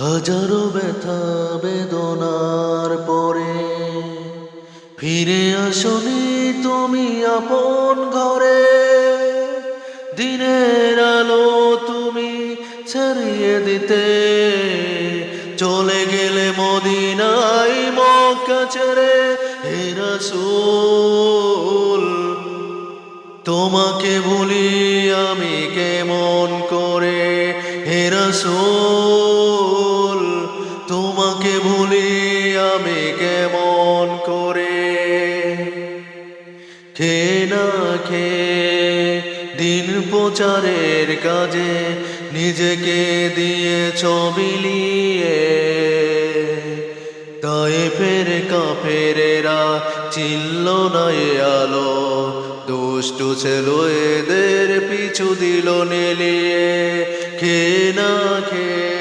হাজারো ব্যথা বেদনার পরে ফিরে আসনি তুমি আপন ঘরে। দিনের আলো তুমি ছাড়িয়ে দিতে চলে গেলে মদিনায় মক্কা ছেড়ে। হে রাসূল তোমাকে ভুলি আমি কেমন করে। হে রাসূল তোমাকে ভুলি আমি কেমন করে। খেয়ে না খেয়ে দিন প্রচারের কাজে নিজেকে দিয়েছ বিলিয়ে। তায়েফের কাফেরেরা চিনল না এ আলো, দুষ্টু ছিল এদের পিছু দিল নেলিয়ে। খেয়ে না খেয়ে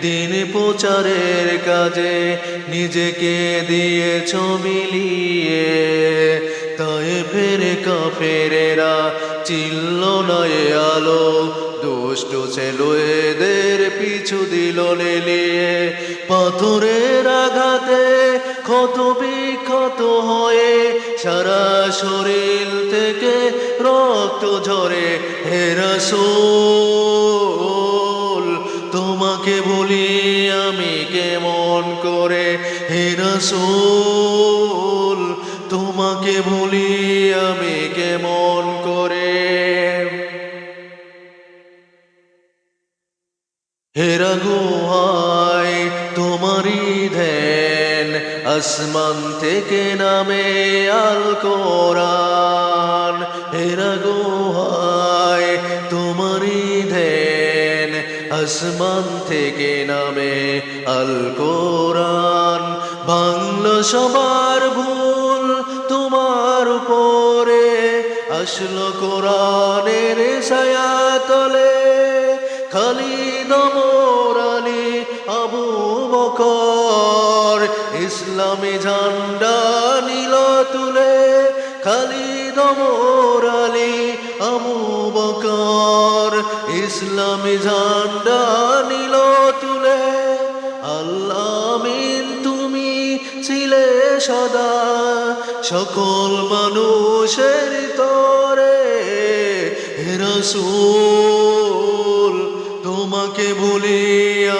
দিন প্রচারের কাজে নিজেকে দিয়েছ বিলিয়ে। তায়েফের কাফেরেরা চিনল না এ আলো, দুষ্ট ছিল এদের পিছু দিল নেলিয়ে। পাথরের আঘাতে ক্ষত বিক্ষত হয়ে সারা শরীর থেকে রক্ত ঝরে। হে রাসূল তোমাকে ভুলি আমি কেমন করে। হে রাসূল তোমাকে ভুলি আমি কেমন করে। হেরা গুহায় তোমারই ধ্যান, আসমান থেকে নামে আল কোরআন। হেরা গুহায় তোমারই ধ্যান, আসমান থেকে নামে আল কোরআন। ভাঙল সবার ভুল তোমার উপরে, আসলো কোরআনের ছায়া তলে। খালিদ ওমর আলী আবু বকর ইসলামী ঝান্ডা নিল তুলে। খালিদ ওমর আলী আবু বকর ইসলামী ঝান্ডা নিল তুলে। আল্লাহ আমিন তুমি ছিলে সদা সকল মানুষের তরে। হে রাসূল তোমাকে ভুলি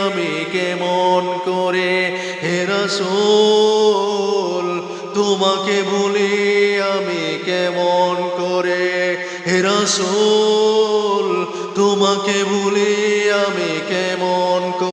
আমি কেমন করে। হে রাসূল তোমাকে ভুলি আমি কেমন করে। হে রাসূল